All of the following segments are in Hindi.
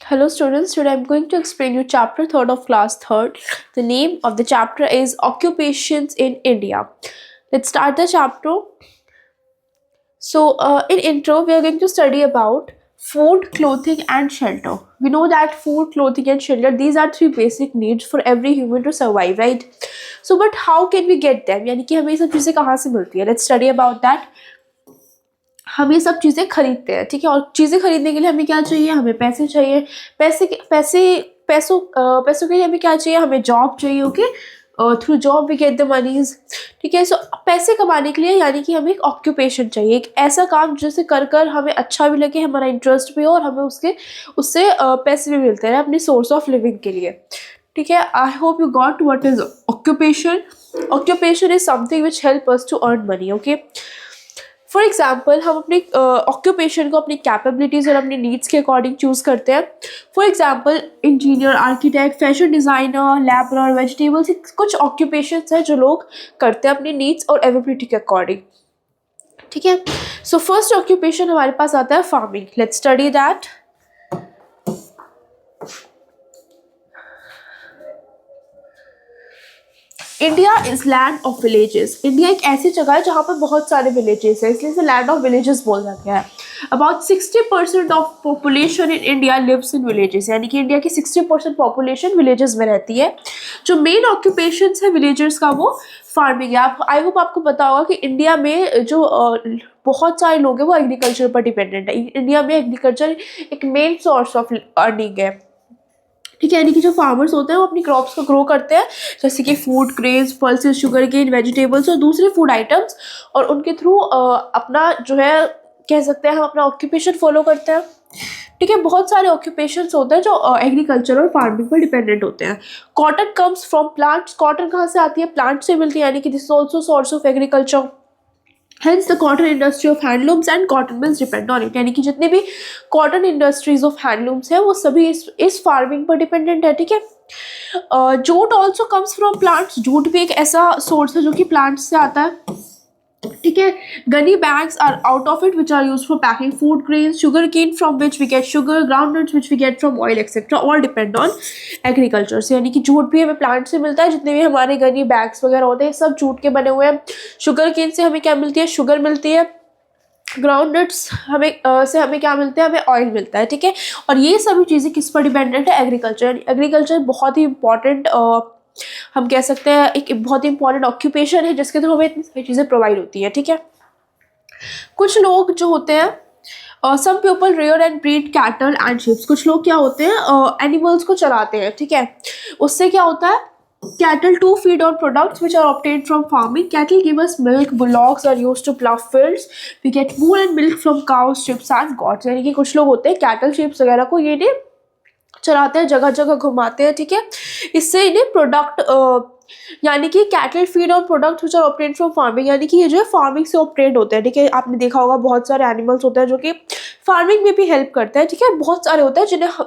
Hello students, today I'm going to explain you chapter 3rd of class 3rd. The name of the chapter is Occupations in India. Let's start the chapter. In intro, we are going to study about food, clothing and shelter. We know that food, clothing and shelter, these are three basic needs for every human to survive, right? But how can we get them? यानी कि हमें ये सब चीज़ें कहाँ से मिलती है? Let's study about that. हम ये सब चीज़ें खरीदते हैं, ठीक है, और चीज़ें खरीदने के लिए हमें क्या चाहिए, हमें पैसे चाहिए। पैसों के लिए हमें क्या चाहिए, हमें जॉब चाहिए। Okay, through job we get the moneys, ठीक है। सो पैसे कमाने के लिए यानी कि हमें एक ऑक्यूपेशन चाहिए, एक ऐसा काम जिसे कर कर हमें अच्छा भी लगे, हमारा इंटरेस्ट भी हो और हमें उससे पैसे भी मिलते रहे अपनी सोर्स ऑफ लिविंग के लिए, ठीक है। I hope you got what is occupation. Occupation is something which help us to earn money. Okay, for example हम अपने ऑक्यूपेशन को अपनी कैपेबिलिटीज़ और अपनी नीड्स के अकॉर्डिंग चूज़ करते हैं। For example engineer, architect, fashion designer, labourer, vegetables, कुछ ऑक्यूपेशंस हैं जो लोग करते हैं अपनी नीड्स और एबिलिटी के अकॉर्डिंग, ठीक है। सो फर्स्ट ऑक्यूपेशन हमारे पास आता है farming. Let's study that. India is land of villages. India एक ऐसी जगह है जहाँ पर बहुत सारे विलेजेस हैं, इसलिए इसे लैंड ऑफ विलेजेस बोला गया है। About 60% of population in India lives in villages, यानी कि इंडिया की 60% पॉपुलेशन विलेजेस में रहती है। जो मेन ऑक्यूपेशन है विलेजर्स का वो फार्मिंग है। आई होप आपको पता होगा कि इंडिया में जो बहुत सारे लोग हैं वो एग्रीकल्चर पर डिपेंडेंट है। इंडिया में एग्रीकल्चर एक मेन सोर्स ऑफ अर्निंग है, ठीक है। यानी कि जो फार्मर्स होते हैं वो अपनी क्रॉप्स को ग्रो करते हैं, जैसे कि food, grains, pulses, sugar cane, vegetables और दूसरे फूड आइटम्स, और उनके थ्रू अपना जो है कह सकते हैं हम अपना ऑक्यूपेशन फॉलो करते हैं, ठीक है। बहुत सारे ऑक्यूपेशंस होते हैं जो एग्रीकल्चर और फार्मिंग पर डिपेंडेंट होते हैं। Cotton comes from plants. Cotton कहाँ से आती है? प्लांट से मिलती है, यानी कि this is also source of agriculture. Hence the cotton industry of handlooms and cotton mills depend on it। यानी कि जितने भी कॉटन इंडस्ट्रीज ऑफ हैंडलूम्स है वो सभी इस फार्मिंग पर डिपेंडेंट है, ठीक है। Jute also comes from plants. Jute भी एक ऐसा सोर्स है जो कि प्लांट्स से आता है, ठीक है। Gunny bags are out of it which are use for packing food grains, sugar cane from which we get sugar, groundnuts which we get from oil etcetera, all depend on agriculture से। यानी कि जूट भी हमें प्लांट से मिलता है, जितने भी हमारे गनी बैग्स वगैरह होते हैं सब जूट के बने हुए हैं। शुगर केन से हमें क्या मिलती है? शुगर मिलती है। ग्राउंडनट्स से हमें क्या मिलता है? हमें ऑयल मिलता है, ठीक है। और ये सभी चीज़ें किस पर डिपेंडेंट है? एग्रीकल्चर। एग्रीकल्चर बहुत ही इंपॉर्टेंट हम कह सकते हैं एक बहुत ही इंपॉर्टेंट ऑक्यूपेशन है जिसके थ्रू हमें इतनी सारी चीज़ें प्रोवाइड होती है, ठीक है। कुछ लोग जो होते हैं some people rear and breed cattle and ships. कुछ लोग क्या होते हैं एनिमल्स को चराते हैं, ठीक है। उससे क्या होता है? Cattle to feed on products which are obtained from farming. Cattle give us milk. Bullocks are used to plough fields. We get wool and milk from cows, sheep and goats. यानी कि कुछ लोग होते हैं कैटल, शीप्स वगैरह को ये इन्हें चराते हैं, जगह जगह घुमाते हैं, ठीक है। इससे इन्हें प्रोडक्ट यानी कि cattle feed on product which are obtained from farming, यानी कि ये जो है फार्मिंग से ऑब्टेन्ड होते हैं, ठीक है। आपने देखा होगा बहुत सारे एनिमल्स होते हैं जो कि फार्मिंग में भी हेल्प करते हैं, ठीक है। बहुत सारे होते हैं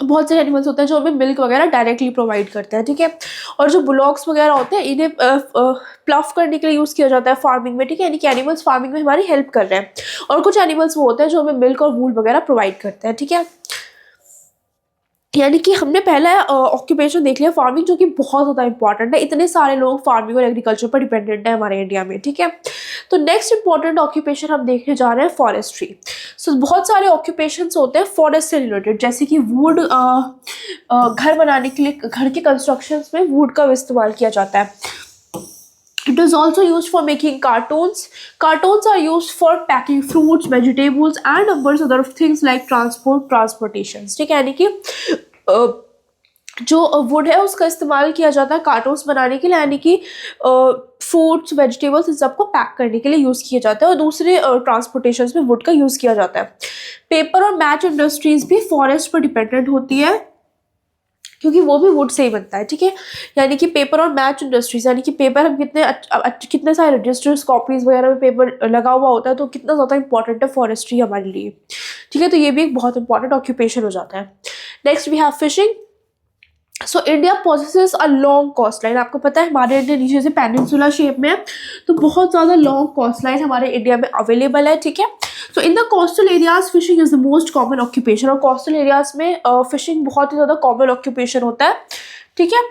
बहुत सारे एनिमल्स होते हैं जो हमें मिल्क वगैरह डायरेक्टली प्रोवाइड करते हैं, ठीक है। और जो बुलॉक्स वगैरह होते हैं इन्हें प्लफ करने के लिए यूज़ किया जाता है फार्मिंग में, ठीक है। यानी कि एनिमल्स फार्मिंग में हमारी हेल्प कर रहे हैं। और कुछ एनिमल्स वो होते हैं जो हमें मिल्क और वूल वगैरह प्रोवाइड करते हैं, ठीक है। यानी कि हमने पहला ऑक्यूपेशन देख लिया फार्मिंग, जो कि बहुत ज़्यादा इंपॉर्टेंट है। इतने सारे लोग फार्मिंग और एग्रीकल्चर पर डिपेंडेंट है हमारे इंडिया में, ठीक है। तो नेक्स्ट इंपॉर्टेंट ऑक्यूपेशन हम देखने जा रहे हैं फॉरेस्ट्री। सो बहुत सारे ऑक्यूपेशंस होते हैं फॉरेस्ट से रिलेटेड, जैसे कि वुड, घर बनाने के लिए, घर के कंस्ट्रक्शंस में वुड का इस्तेमाल किया जाता है। It is also used for making cartons. Cartons are used for packing fruits, vegetables and numbers other things like transportations, ठीक है। यानी कि जो वुड है उसका इस्तेमाल किया जाता है कार्टून्स बनाने के लिए, यानी कि फ्रूट्स, वेजिटेबल्स इन सबको पैक करने के लिए यूज़ किया जाता है। और दूसरे ट्रांसपोर्टेशन में वुड का यूज़ किया जाता है। पेपर और मैच इंडस्ट्रीज भी फॉरेस्ट पर डिपेंडेंट होती है क्योंकि वो भी वुड से ही बनता है, ठीक है। यानी कि पेपर और मैच इंडस्ट्रीज, यानी कि पेपर हम कितने सारे रजिस्टर्स, कॉपीज वगैरह में पेपर लगा हुआ होता है, तो कितना ज़्यादा इंपॉर्टेंट है फॉरेस्ट्री हमारे लिए, ठीक है। तो ये भी एक बहुत इंपॉर्टेंट ऑक्यूपेशन हो जाता है। Next we have fishing. So India possesses a long coast line. आपको पता है हमारे इंडिया नीचे से पेनिनसुला शेप में है, तो बहुत ज़्यादा लॉन्ग कोस्ट लाइन हमारे इंडिया में अवेलेबल है, ठीक है। So in the coastal areas fishing is the most common occupation, और कोस्टल एरियाज में फिशिंग बहुत ही ज़्यादा कॉमन ऑक्यूपेशन होता है, ठीक है।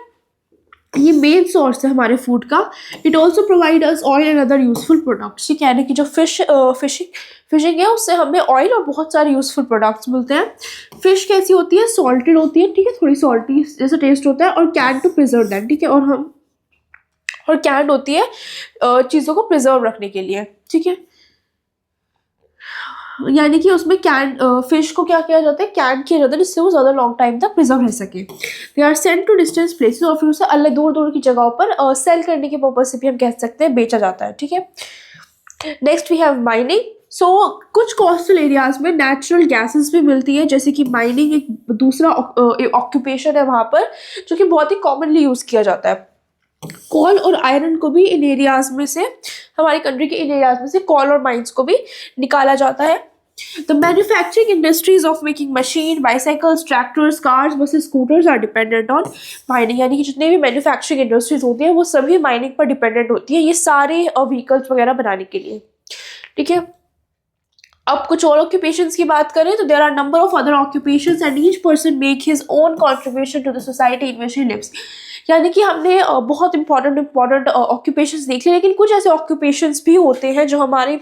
ये मेन सोर्स है हमारे फूड का। It also provide us oil and other useful products, ठीक है, यानी कि जो फिशिंग है उससे हमें ऑयल और बहुत सारे यूजफुल प्रोडक्ट्स मिलते हैं। फिश कैसी होती है, सॉल्टेड होती है, ठीक है, थोड़ी सॉल्टी जैसा टेस्ट होता है, और कैन टू प्रिजर्व दैट, ठीक है, और कैन होती है चीज़ों को प्रिजर्व रखने के लिए, ठीक है। यानी कि उसमें कैन फिश को क्या किया जाता है, कैन किया जाता है, जिससे वो ज़्यादा लॉन्ग टाइम तक प्रिजर्व रह सके। They are sent to distance places, और फिर उसे अलग दूर दूर की जगहों पर सेल करने के पर्पज से भी हम कह सकते हैं बेचा जाता है, ठीक है। Next we have mining. So कुछ कोस्टल एरियाज में नेचुरल गैसेस भी मिलती है, जैसे कि माइनिंग एक दूसरा ऑक्यूपेशन है वहाँ पर, जो कि बहुत ही कॉमनली यूज़ किया जाता है। कोल और आयरन को भी इन एरियाज में से, हमारी कंट्री के इन एरियाज में से कोल और माइंस को भी निकाला जाता है। The manufacturing industries of making machine, bicycles, tractors, cars, buses, scooters are dependent on mining, यानी कि जितने भी मैन्युफैक्चरिंग इंडस्ट्रीज होती हैं वो सभी माइनिंग पर डिपेंडेंट होती है, ये सारे व्हीकल्स वगैरह बनाने के लिए, ठीक है। अब कुछ और ऑक्यूपेशंस की बात करें तो there are number of other occupations and each person make his own contribution to the society in which he lives, यानी कि हमने बहुत इंपॉर्टेंट ऑक्यूपेशंस देख लिए, लेकिन कुछ ऐसे ऑक्यूपेशंस भी होते हैं जो हमारे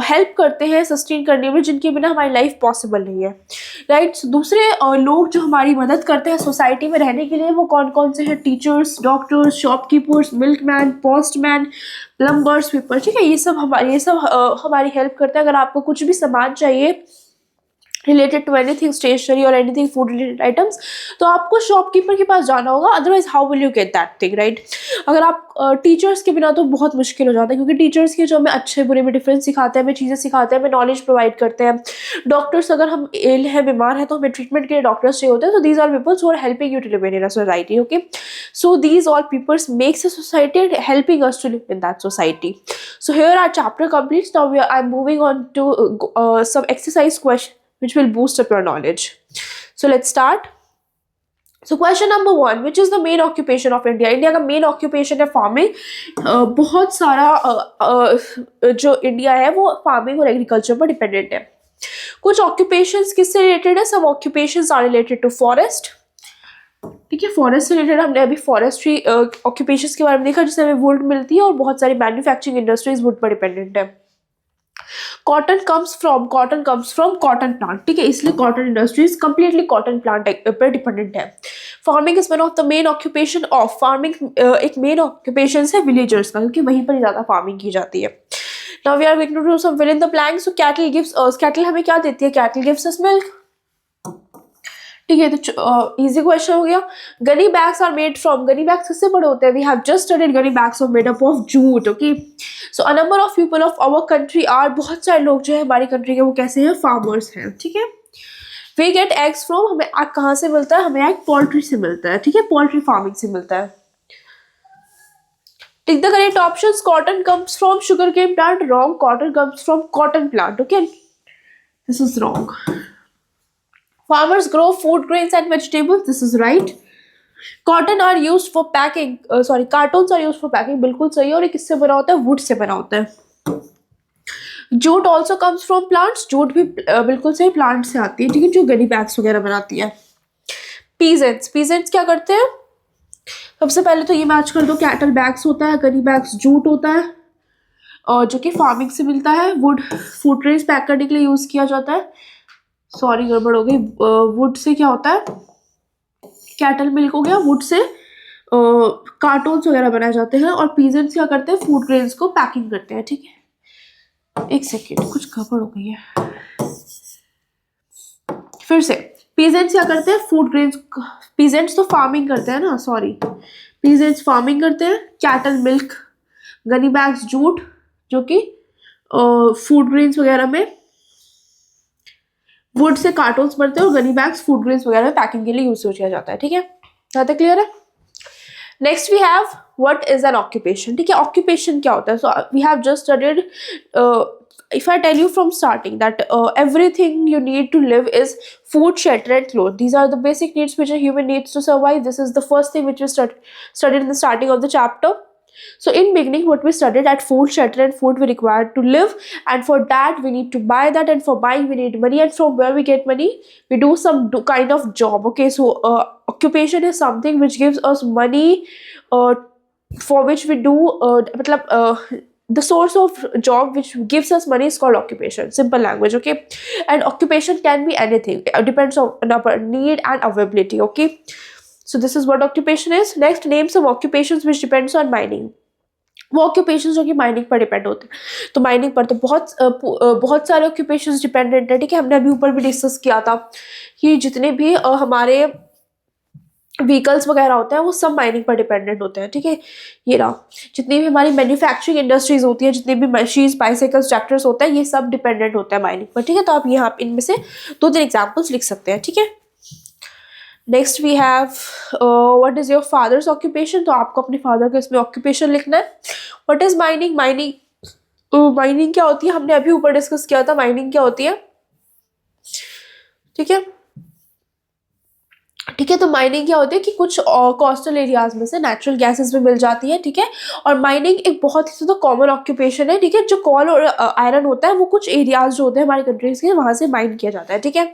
हेल्प करते हैं सस्टेन करने में, जिनके बिना हमारी लाइफ पॉसिबल नहीं है, राइट। दूसरे लोग जो हमारी मदद करते हैं सोसाइटी में रहने के लिए, वो कौन कौन से हैं, teachers, doctors, shopkeepers, milkman, postman, plumber, sweeper, ठीक है, ये सब हमारी हेल्प करते हैं। अगर आपको कुछ भी सामान चाहिए रिलेटेड टू एनीथिंग स्टेशनरी और एनीथिंग फूड रिलेटेड आइटम्स, तो आपको शॉपकीपर के पास जाना होगा, otherwise how will you get that thing, right. अगर आप टीचर्स के बिना तो बहुत मुश्किल हो जाता है, क्योंकि टीचर्स के जो हमें अच्छे बुरे में डिफरेंस सिखाते हैं, हमें चीज़ें सिखाते हैं, हमें नॉलेज प्रोवाइड करते हैं। डॉक्टर्स, अगर हम इल है, बीमार है, तो हमें ट्रीटमेंट के लिए डॉक्टर्स चाहिए होते हैं, तो these are peoples who are helping you to live in a society, okay. So these all peoples makes a society and helping us to live in that society. So here our chapter completes. Now I'm moving on to some exercise question which will boost up your knowledge. So let's start. So question number 1, which is the main occupation of India? India का main occupation है farming. बहुत सारा जो इंडिया है वो farming और agriculture पर dependent है। कुछ occupations किससे related है? Some occupations are related to forest. ठीक है, फॉरेस्ट से रिलेटेड हमने अभी फॉरेस्ट्री ऑक्यूपेशंस के बारे में देखा, जिससे हमें वुड मिलती है, और बहुत सारी मैन्युफैक्चरिंग इंडस्ट्रीज वुड पर डिपेंडेंट है। Cotton comes from cotton plant, ठीक है, इसलिए cotton industries completely cotton plant पर डिपेंडेंट है। Farming is one of the main occupation of farming, एक मेन ऑक्यूपेशन है विलेजर्स का, क्योंकि वहीं पर ज़्यादा फार्मिंग की जाती है। Now we are going to do some fill in the blanks. So cattle हमें क्या देती है? कैटल गिव्स अस मिल्क, ठीक है, तो इजी क्वेश्चन हो गया। Gunny bags are made from, gunny bags किससे बड़े होते हैं? We have just studied gunny bags are made up of jute, okay. So a number of people of our country are, बहुत सारे लोग जो है हमारी कंट्री के वो कैसे हैं? फार्मर्स हैं, ठीक है। वी गेट एग्स फ्रॉम, हमें एग कहाँ से मिलता है? हमें एग पोल्ट्री से मिलता है, ठीक है, पोल्ट्री फार्मिंग से मिलता है। Tick the correct options. Cotton comes from sugar cane plant, wrong. Cotton comes from cotton plant, okay, this is wrong. Farmers grow food grains and vegetables. This is right. Cotton are used for packing. Cartons are used for packing. बिल्कुल सही है। और ये किससे बना होता है? वुड से बना होता है। Jute also comes from plants. Jute भी बिल्कुल सही प्लांट से आती है, ठीक है, जो गनी बैग्स वगैरह बनाती है। Peasants क्या करते हैं? सबसे पहले तो ये मैच कर दो, कैटल बैग्स होता है, गनी बैग्स जूट होता है, और जो कि फार्मिंग से मिलता है। वुड फूड ट्रेस पैक करने के लिए यूज किया जाता है। सॉरी गड़बड़ हो गई। वुड से क्या होता है? कैटल मिल्क हो गया। वुड से कार्टून्स वगैरह बनाए जाते हैं, और पीजेंट्स क्या करते हैं? फूड ग्रेन्स को पैकिंग करते हैं, ठीक है। एक सेकेंड, कुछ गड़बड़ हो गई है, फिर से। पीजेंट्स क्या करते हैं? फूड ग्रेन्स, पीजेंट्स तो फार्मिंग करते हैं ना, सॉरी, पीजेंट्स फार्मिंग करते हैं। Cattle milk, Ghani bags jute, जो कि फूड ग्रेन्स वगैरह में, वुड से कार्टून्स बनते हैं, और गनी बैग्स फूड ग्रेन्स वगैरह में पैकिंग के लिए यूज किया जाता है, ठीक है। यहाँ तक क्लियर है? Next we have what is an occupation, ठीक है। ऑक्यूपेशन क्या होता है? So we have just studied if I tell you from starting that everything you need to live is food, shelter, and clothes. These are the basic needs which a human needs to survive. This is the first thing which we studied in the starting of the chapter. So in beginning, what we studied that food, shelter, and food we required to live, and for that we need to buy that, and for buying we need money, and from where we get money, we do some kind of job. Okay, so occupation is something which gives us money, for which we do the source of job which gives us money is called occupation. Simple language, okay? And occupation can be anything. It depends on our need and availability, okay? So this is what occupation is. Next, name some occupations which depends on mining. वो ऑक्यूपेशन जो कि माइनिंग पर डिपेंड होते हैं, तो माइनिंग पर तो बहुत सारे ऑक्यूपेशंस डिपेंडेंट है, ठीक है? हमने अभी ऊपर भी डिस्कस किया था कि जितने भी हमारे व्हीकल्स वगैरह होते हैं वो सब माइनिंग पर डिपेंडेंट होते हैं, ठीक है? ये रहा, जितनी भी हमारी मैन्युफैक्चरिंग इंडस्ट्रीज होती है, जितनी भी मशीन्स, बाइसाइकिल्स, ट्रैक्टर्स होते हैं, ये सब डिपेंडेंट होता है माइनिंग पर, ठीक है? तो आप यहाँ इनमें से 2-3 एग्जाम्पल्स लिख सकते हैं, ठीक है? Next we have what is your father's occupation, तो आपको अपने फादर का इसमें ऑक्यूपेशन लिखना है. व्हाट इज माइनिंग, माइनिंग क्या होती है, हमने अभी ऊपर डिस्कस किया था माइनिंग क्या होती है, ठीक है? ठीक है, तो माइनिंग क्या होती है कि कुछ कोस्टल एरियाज में से नेचुरल गैसेस भी मिल जाती है, ठीक है? और माइनिंग एक बहुत ही ज़्यादा कॉमन ऑक्यूपेशन है, ठीक है? जो कोल और आयरन होता है वो कुछ एरियाज जो होते हैं हमारी कंट्रीज के, वहाँ से माइन किया जाता है, ठीक है?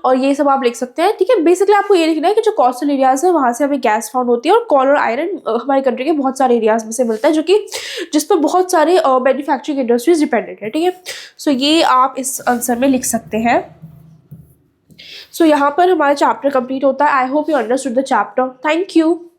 और ये सब आप लिख सकते हैं, ठीक है? बेसिकली आपको ये लिखना है कि जो कोस्टल एरियाज है वहाँ से हमें गैस फाउंड होती है, और कोल और आयरन हमारी कंट्री के बहुत सारे एरियाज में से मिलता है, जो कि जिस पर बहुत सारे मैन्युफैक्चरिंग इंडस्ट्रीज डिपेंडेंट है, ठीक है? सो ये आप इस आंसर में लिख सकते हैं. सो यहाँ पर हमारा चैप्टर कंप्लीट होता है. I hope you understood the chapter. Thank you.